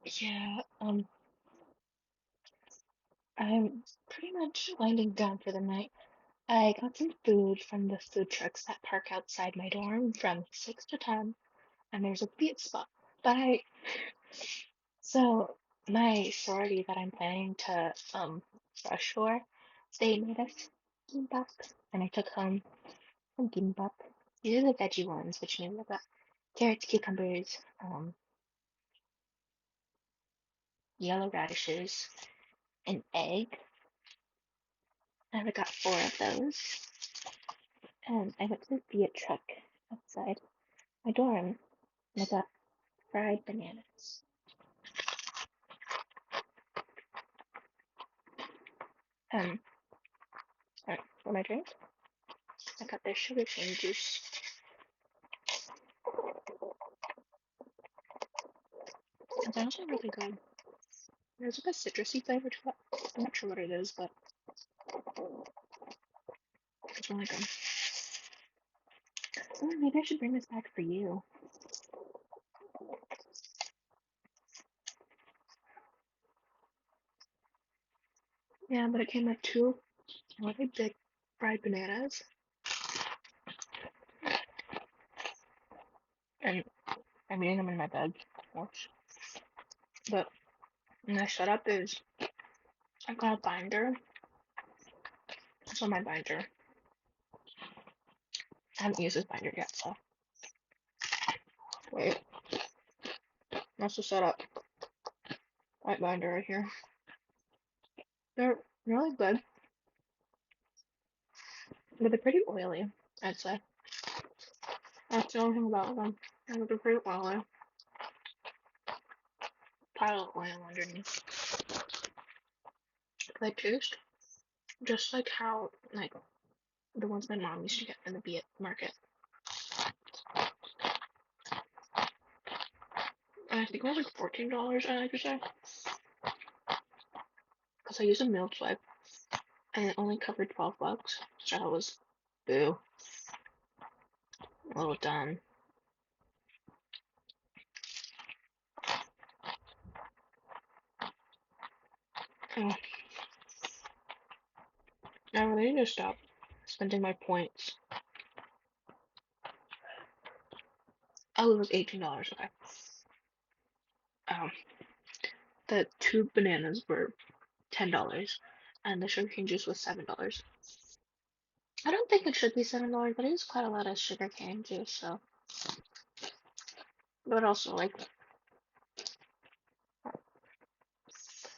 Yeah, I'm pretty much winding down for the night. I got some food from the food trucks that park outside my dorm from 6 to 10, and there's a beat spot. But so my sorority that I'm planning to rush for, they made us gimbap, and I took home some gimbap. These are the veggie ones, which means I've got carrots, cucumbers, yellow radishes, an egg, and I got 4 of those. And I went to the Fiat truck outside my dorm, and I got fried bananas. Um, for my drink, I got their sugar cane juice. It's actually really good. There's like a citrusy flavor to it. I'm not sure what it is, but it's really good. Oh, maybe I should bring this back for you. Yeah, but it came with 2 really big fried bananas, and I'm eating them in my bed, of course. But my setup is I got a binder. So my binder. I haven't used this binder yet, so wait. That's the setup. White binder right here. They're really good, but they're pretty oily, I'd say. That's the only thing about them. They're pretty oily. Pile of oil underneath. They taste just like how, like, the ones my mom used to get from the Viet market. And I think it was like $14, I like to say. Because I used a meal swipe, and it only covered $12. So I was, boo, a little dumb. Oh, I really need to stop spending my points. Oh, it was $18, okay. Um, the 2 bananas were $10, and the sugarcane juice was $7. I don't think it should be $7, but it is quite a lot of sugarcane juice, so. But also, like,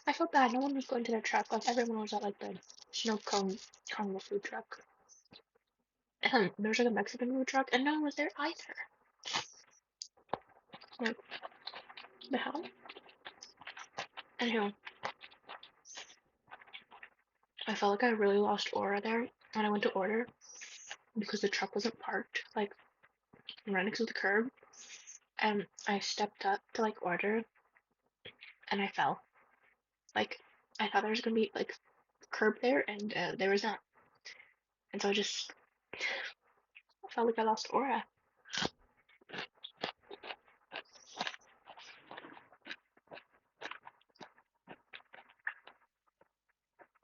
I felt bad. No one was going to their truck. Like, everyone was at, like, the snow cone carnival food truck. And there was, like, a Mexican food truck, and no one was there either. Like, the hell? Anywho, I felt like I really lost aura there when I went to order because the truck wasn't parked, like, right next to the curb. And I stepped up to, like, order, and I fell. Like, I thought there was gonna be, like, curb there, and there was not. And so I just felt like I lost aura.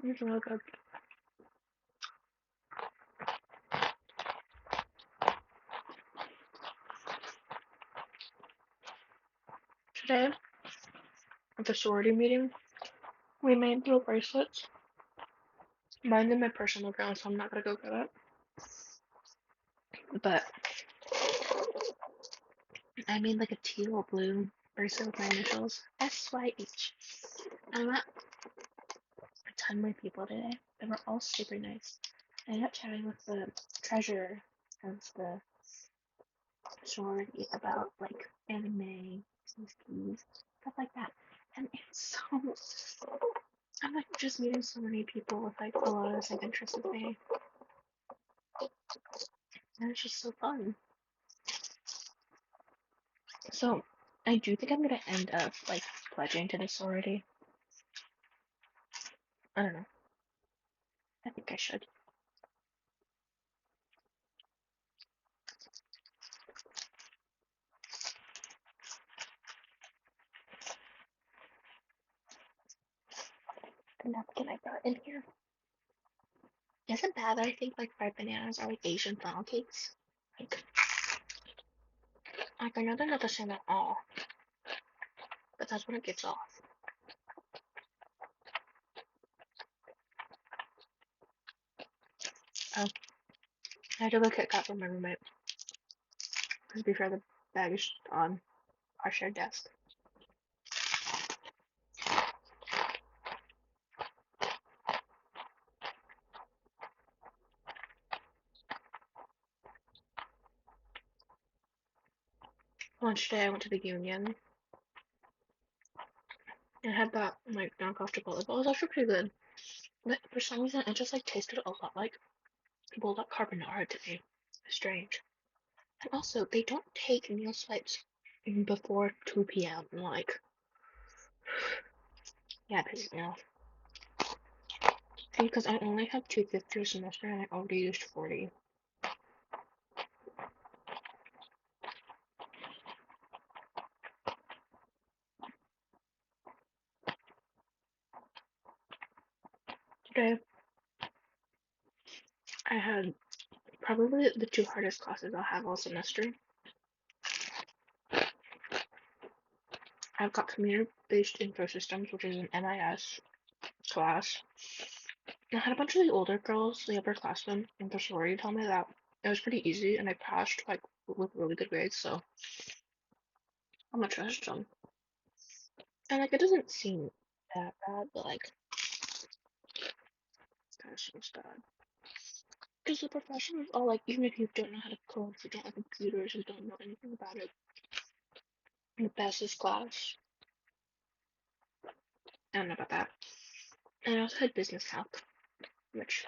It was really good. Today, at the sorority meeting, we made little bracelets. Mine's in my personal account, so I'm not gonna go get it. But I made like a teal blue bracelet with my initials, SYH. I met a ton more people today. They were all super nice. I ended up chatting with the treasurer of the sorority about like anime, skis, stuff like that. And it's so I'm like just meeting so many people with like a lot of the same interests as me. And it's just so fun. So I do think I'm gonna end up like pledging to the sorority. I don't know. I think I should. the napkin I brought in here. Is it bad that I think like fried bananas are like Asian funnel cakes? Like, I know they're not the same at all, but that's what it gets off. Oh, I had to look at Kat from my roommate. Because before the bag is on our shared desk. Lunch day, I went to the Union and had that like knockoff Chipotle bowl. It was actually pretty good, but for some reason it just like tasted a lot like bulldog carbonara to me. Strange. And also, they don't take meal swipes before 2 p.m. Like, yeah, it pisses me off. Because I only have 250 a semester and I already used 40. Today, I had probably the two hardest classes I'll have all semester. I've got computer-based info systems, which is an MIS class. I had a bunch of the older girls, the upperclassmen in the sorority, tell me that it was pretty easy and I passed like with really good grades, so I'm gonna trust them. And like it doesn't seem that bad, but like kind of seems bad. Because the professors are like, even if you don't know how to code, if you don't have computers, you don't know anything about it, you pass this class. I don't know about that. And I also had business calc, which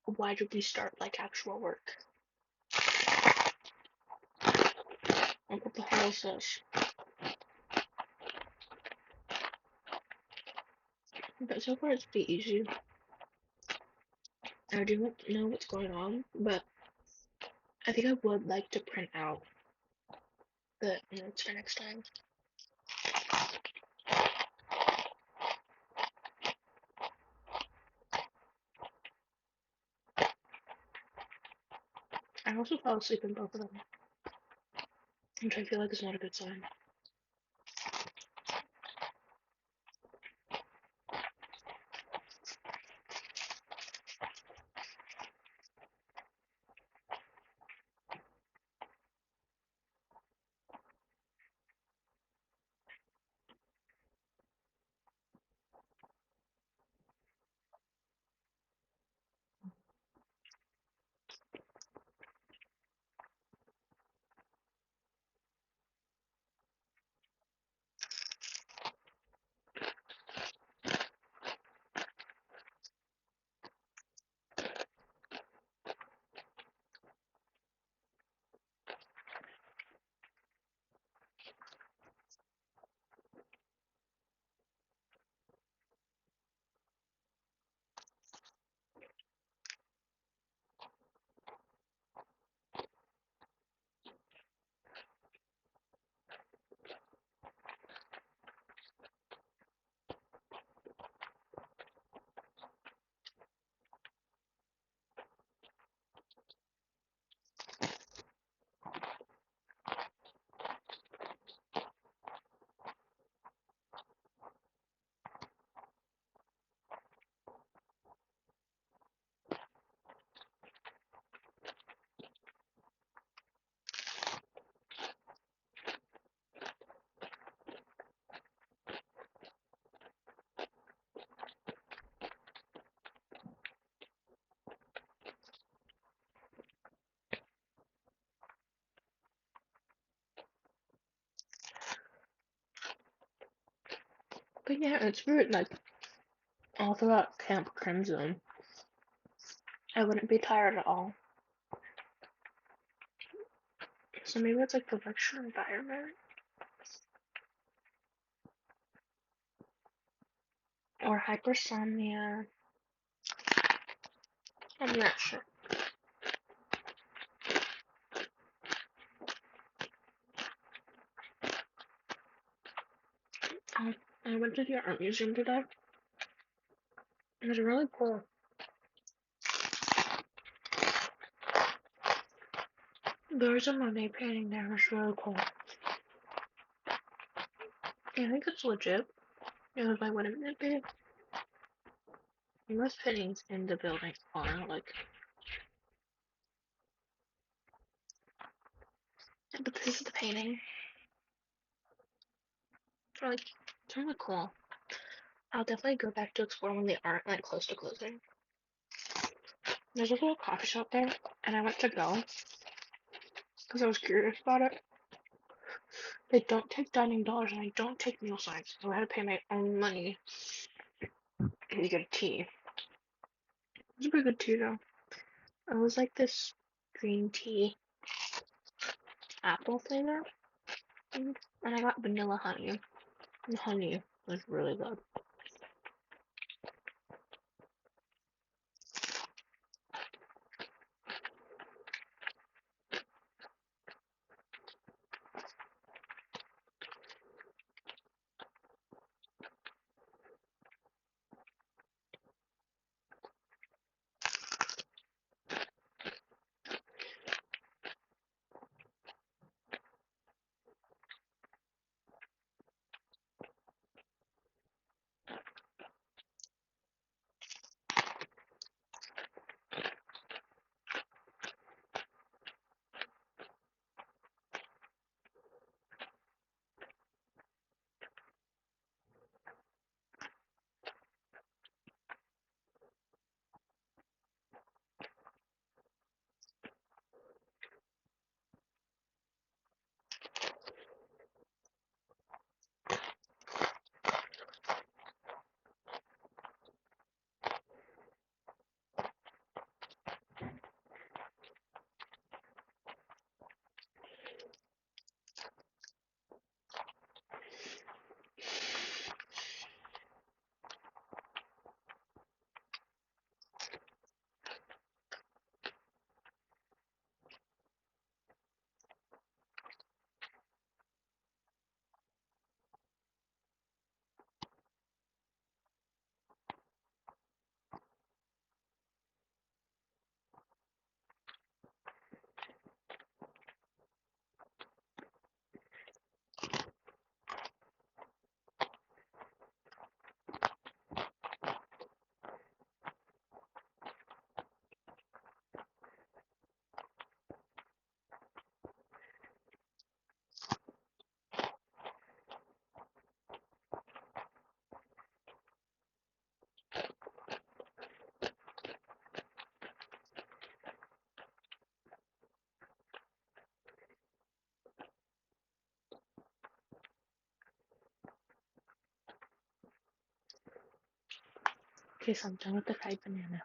why did we start like actual work? Like what the hell is this? But so far it's pretty easy. I don't know what's going on, but I think I would like to print out the notes for next time. I also fell asleep in both of them, which I feel like is not a good sign. But yeah, it's weird, like, all throughout Camp Crimson, I wouldn't be tired at all. So maybe it's like the lecture environment? Or hypersomnia. I'm not sure. I went to the art museum today. It was really cool. There was a Monet painting there. It was really cool. I think it's legit. It was like, what it would be. Most paintings in the building are like, but this is the painting. It's really cool. I'll definitely go back to explore when they aren't like close to closing. There's a little coffee shop there, and I went to go because I was curious about it. They don't take dining dollars and I don't take meal signs, so I had to pay my own money to get a tea. It was a pretty good tea though. It was like this green tea apple flavor, and I got vanilla honey. The honey was really good. Okay, so I'm done with the fried banana.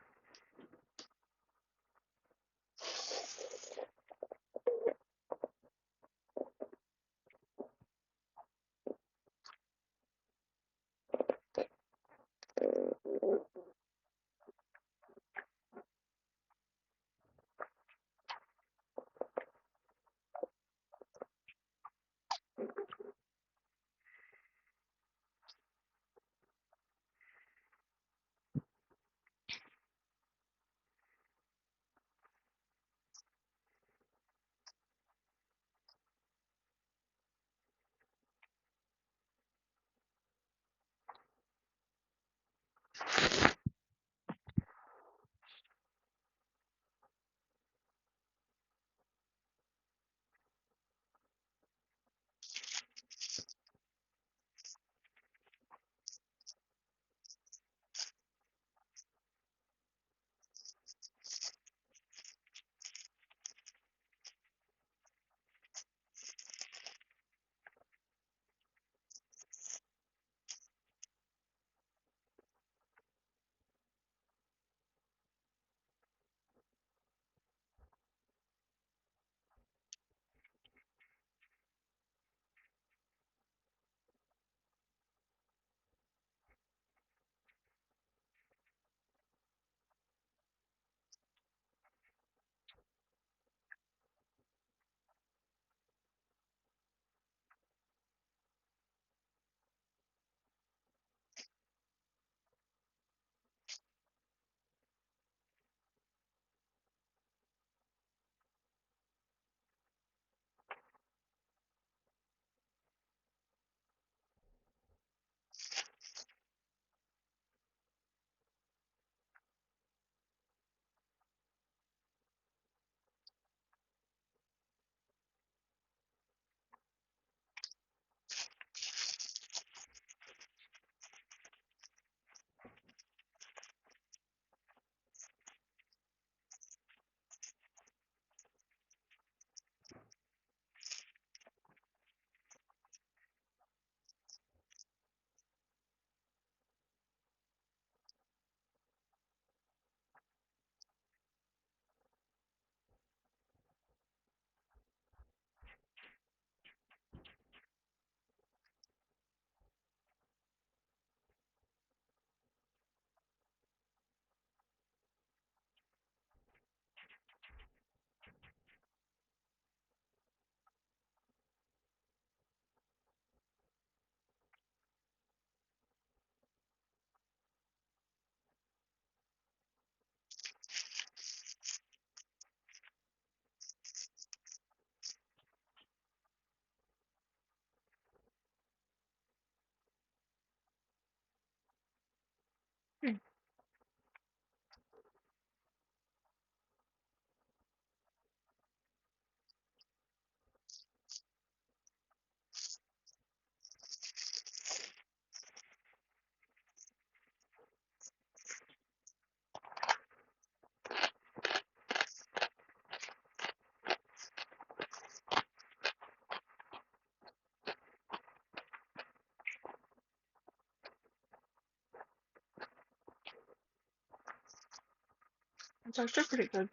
It's actually pretty good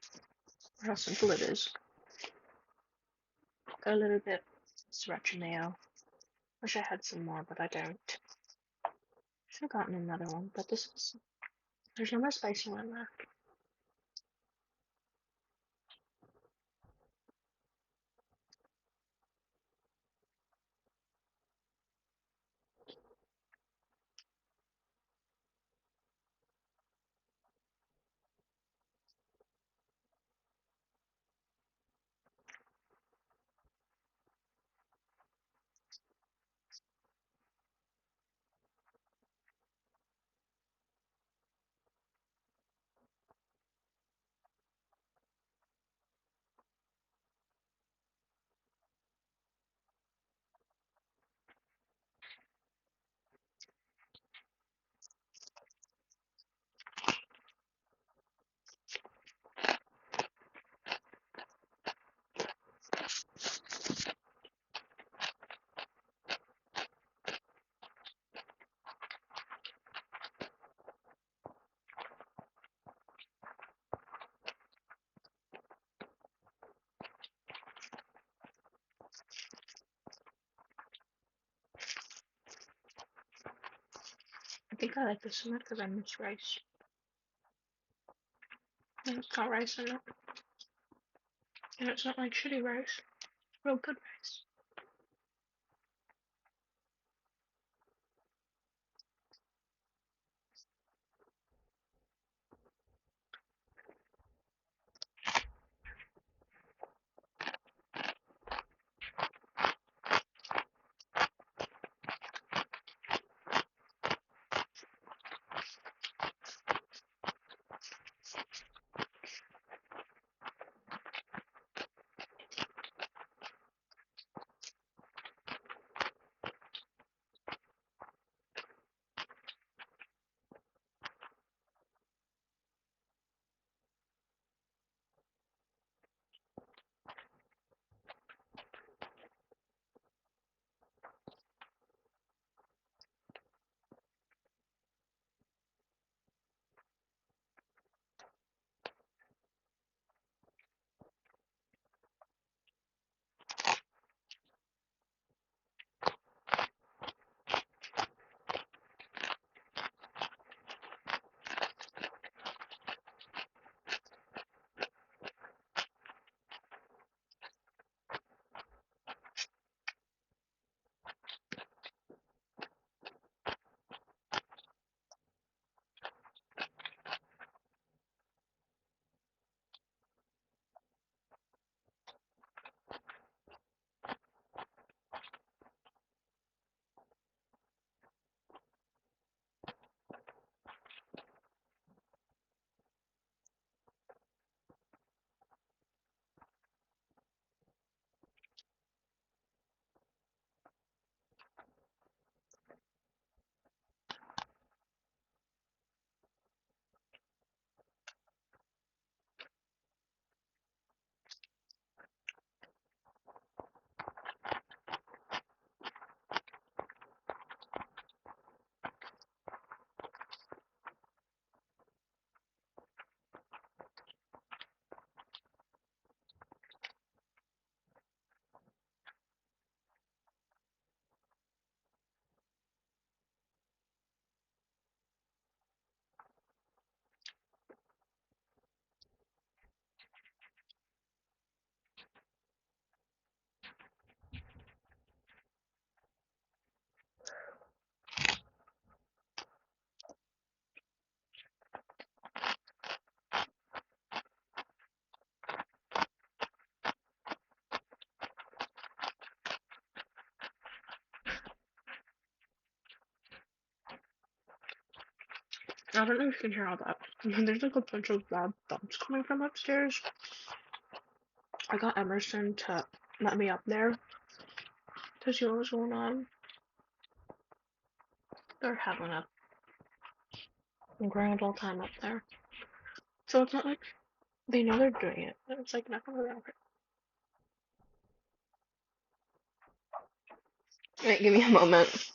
for how simple it is. Got a little bit sriracha mayo. Wish I had some more, but I don't. Should have gotten another one, but this is. There's no more spicy one left. I think I like this one because I miss rice. And it's got rice in it. And it's not like shitty rice. Real good rice. I don't know if you can hear all that. There's like a bunch of loud thumps coming from upstairs. I got Emerson to let me up there to see what was going on. They're having a grand old time up there. So it's not like they know they're doing it. It's like nothing wrong. Wait, give me a moment.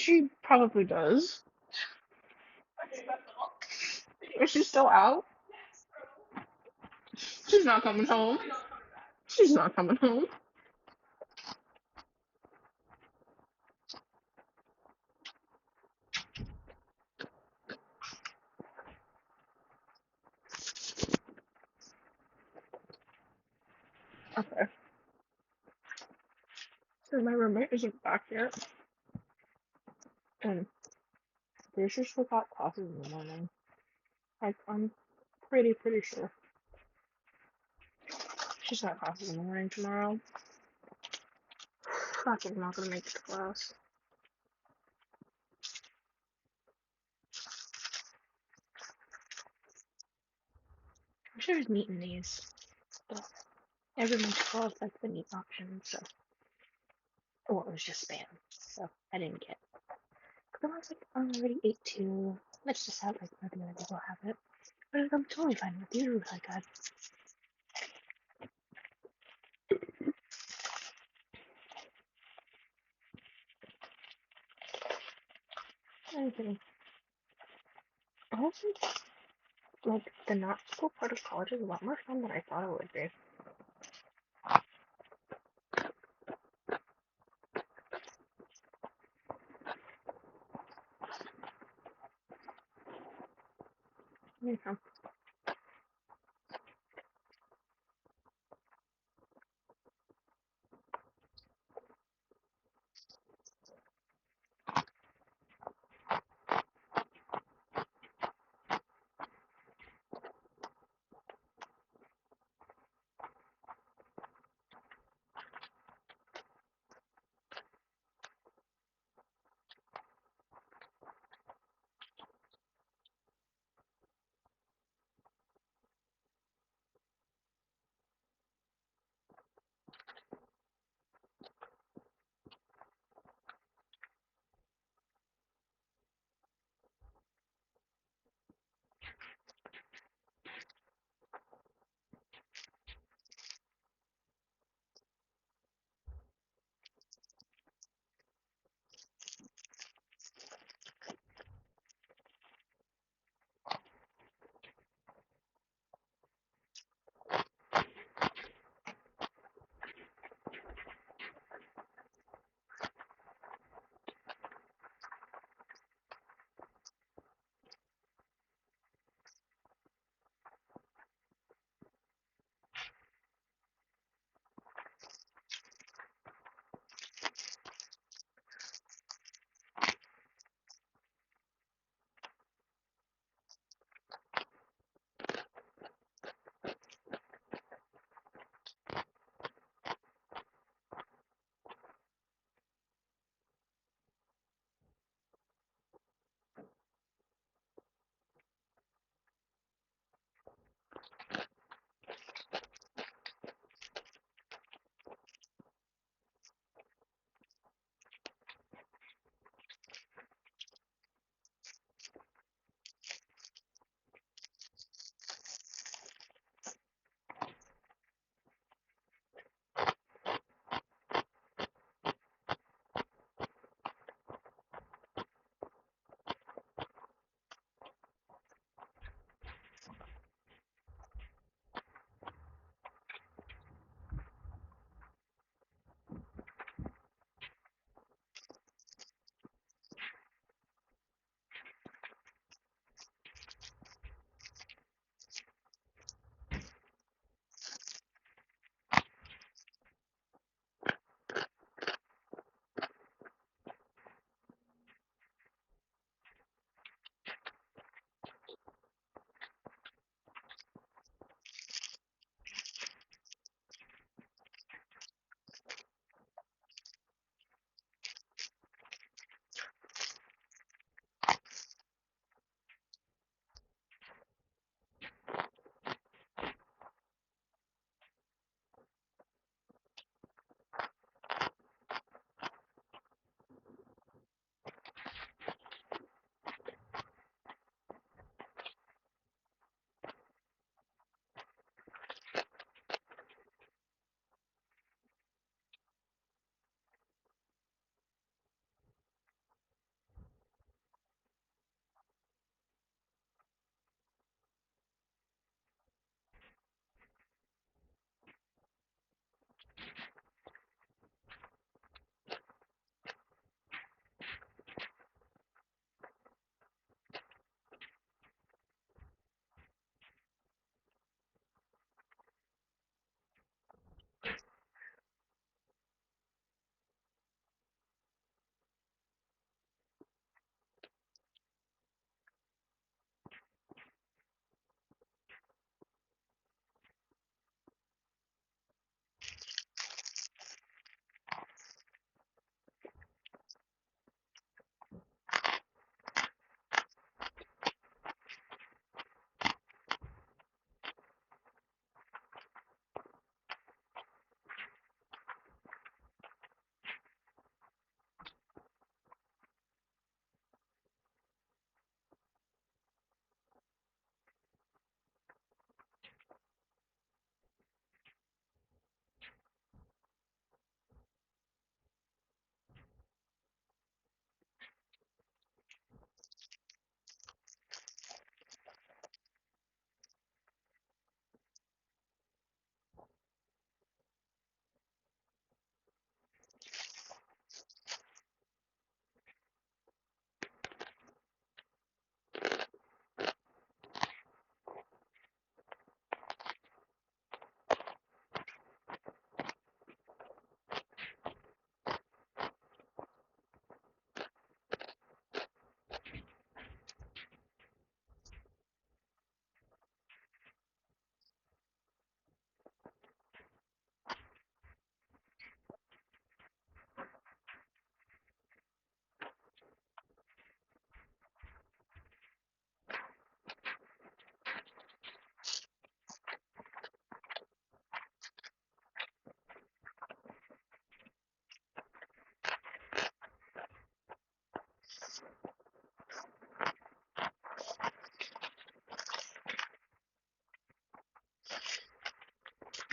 She probably does. Is she still out? She's not coming home. She's not coming home. Okay. So my roommate isn't back yet, and Bruce's still got classes in the morning. Like, I'm pretty sure she's got classes in the morning tomorrow. Fucking not gonna make it to class. I wish I was meeting these, but everyone's called like the meat option, so. Well, it was just spam, so I didn't get. But I was like, I already ate two. Let's just have like maybe other people have it. But I'm totally fine with you. Like, anything. Honestly, like the not school part of college is a lot more fun than I thought it would be. Yeah.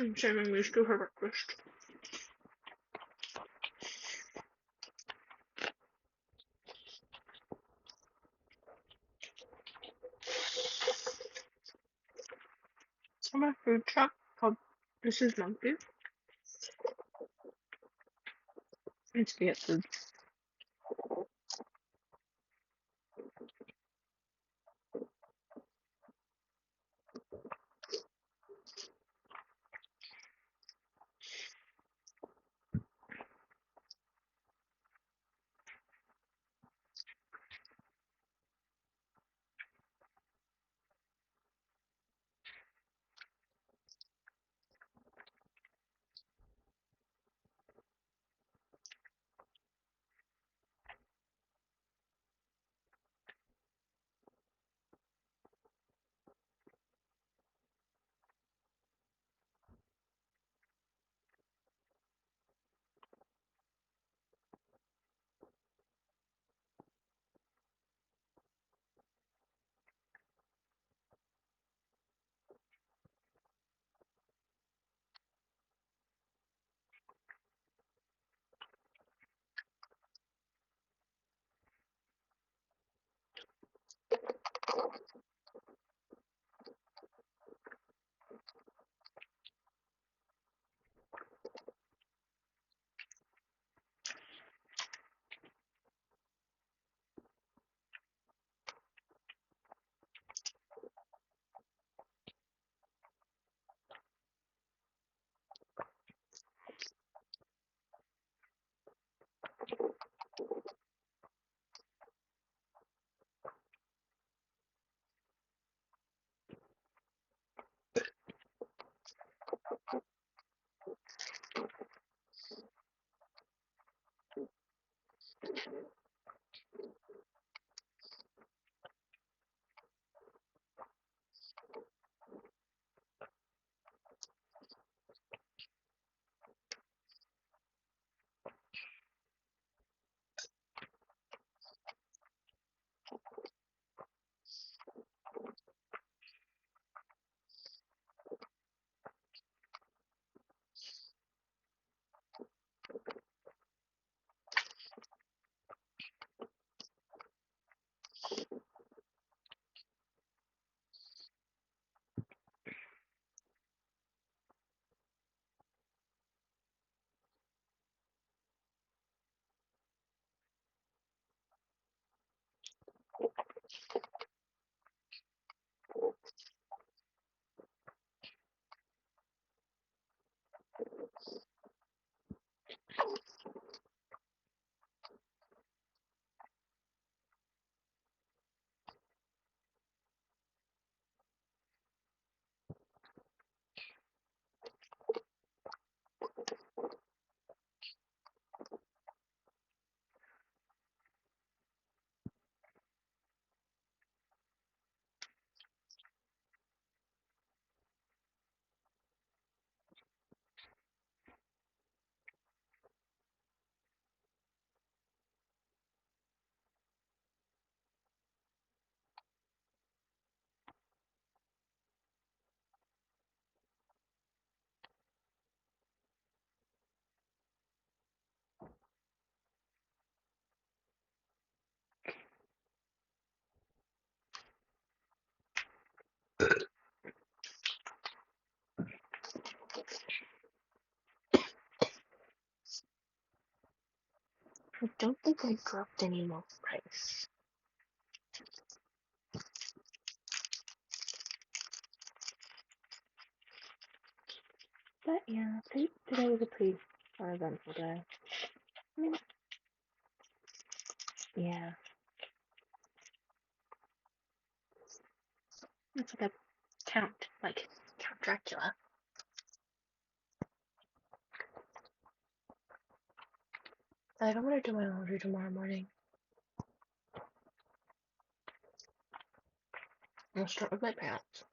I'm saving these two for breakfast. It's from a food truck called This is Monkey. It's Viet food. I don't think I dropped any more rice. But yeah, today was a pretty uneventful day. I mean, yeah, it's like a Count Dracula. I don't want to do my laundry tomorrow morning. I'll start with my pants.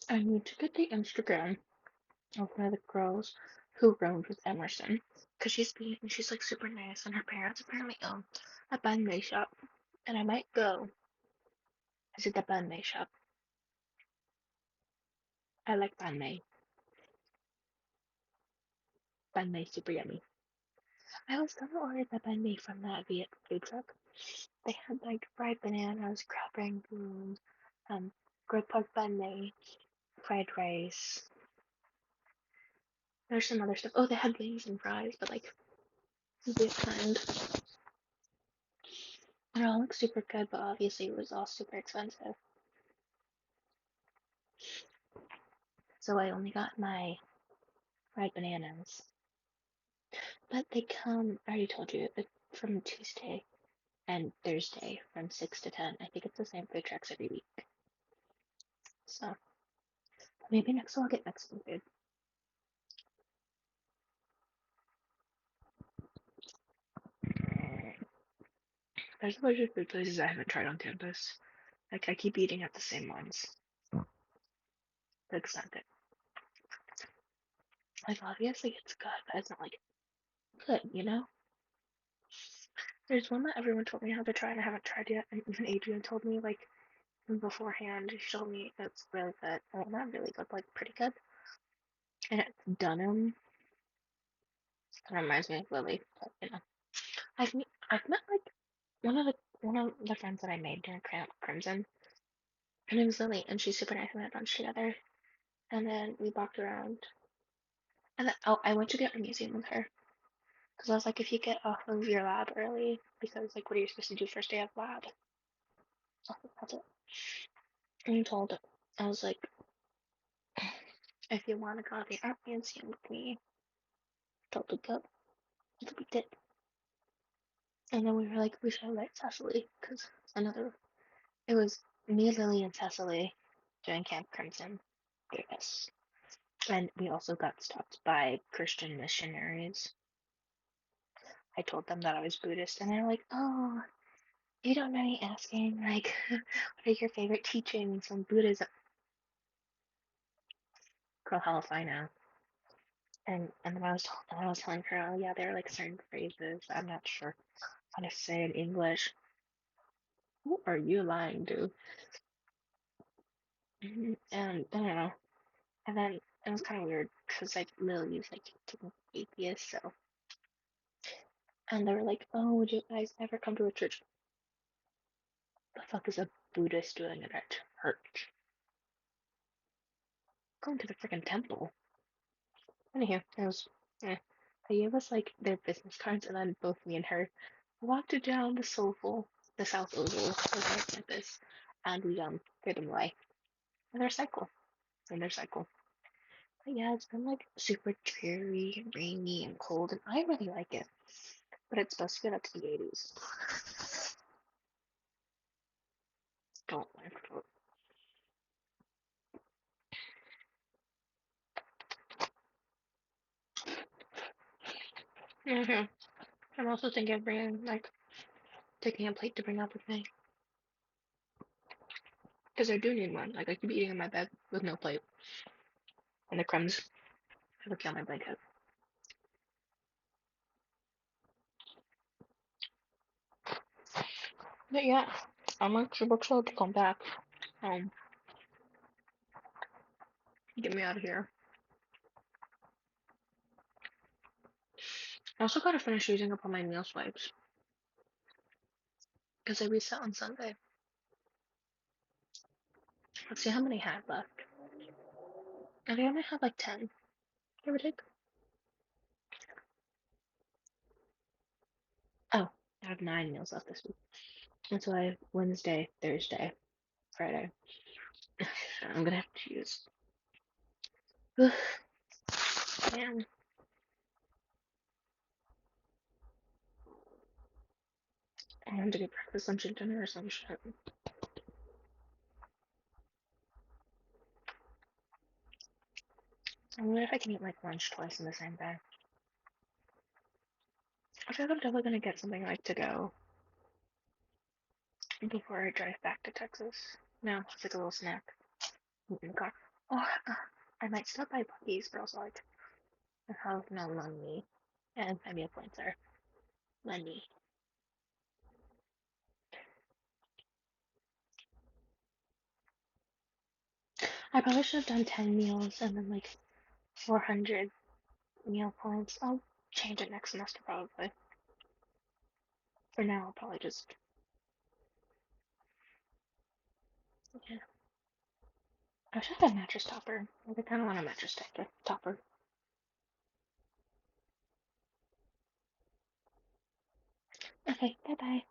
I need to get the Instagram of one of the girls who roomed with Emerson. Because she's like super nice, and her parents apparently own a banh shop. And I might go visit the banh shop. I like banh mi. Super yummy. I was gonna order the banh mi from that Viet food truck. They had like fried bananas, crab rangoon, grilled pork banh mi, fried rice. There's some other stuff. Oh, they had wings and fries, but like this kind. It all looks super good, but obviously it was all super expensive. So I only got my fried bananas. But they come, I already told you, from Tuesday and Thursday from 6 to 10. I think it's the same food trucks every week. So maybe next I'll get Mexican food. There's a bunch of food places I haven't tried on campus. Like, I keep eating at the same ones. That's not good. Like, obviously it's good, but it's not like good, you know? There's one that everyone told me how to try and I haven't tried yet, and even Adrian told me, like, beforehand, she told me it's really good. Well, not really good, like, pretty good. And it's Dunham. Kind of reminds me of Lily, but, you know. I've met, like, one of the friends that I made during Camp Crimson. Her name's Lily, and she's super nice, and we had lunch together. And then we walked around. And then, oh, I went to the art museum with her. Because I was like, if you get off of your lab early, because, like, what are you supposed to do first day of lab? So that's it. And I told her, I was like, if you want to go to the art museum with me, totally go. So we did. And then we were like, we should invite Cecily, because another, it was me, Lily, and Cecily doing Camp Crimson. Yes. And we also got stopped by Christian missionaries. I told them that I was Buddhist, and they're like, oh, you don't mind me asking, like, what are your favorite teachings on Buddhism? Girl, hell if I know. And then I was telling her, oh yeah, there are like certain phrases I'm not sure how to say in English. Who are you lying to? And I don't know. And then it was kind of weird because like Lily's like atheist, so. And they were like, oh, would you guys ever come to a church? The fuck is a Buddhist doing at a church? Going to the freaking temple. Anywho, it was. Eh. They gave us like their business cards, and then both me and her walked down the South Oval of our campus, and we threw them away. And their cycle, and their cycle. But yeah, it's been like super dreary, rainy, and cold, and I really like it. But it's supposed to get up to the 80s. Don't like it. Mm-hmm. I'm also thinking of bringing like taking a plate to bring up with me because I do need one. Like I keep eating in my bed with no plate, and the crumbs have to on my blanket. But yeah, I'm actually booked to come back. Um, get me out of here. I also gotta finish using up all my meal swipes because I reset on Sunday. Let's see how many I have left. I think I might have like 10. Give or take. Oh, I have 9 meals left this week. That's why Wednesday, Thursday, Friday. I'm gonna have to use. Man, I have to get breakfast, lunch, and dinner or some shit. I wonder if I can eat like lunch twice in the same day. I feel like I'm definitely gonna get something like to go before I drive back to Texas. No, it's like a little snack in the car. Oh, I might stop by Bucky's, but also like I have no money, and my meal points are money. I probably should have done 10 meals and then like 400 meal points. I'll change it next semester probably. For now, I'll probably just yeah. I should have a mattress topper. Like, I kind of want a mattress topper. Okay, bye bye.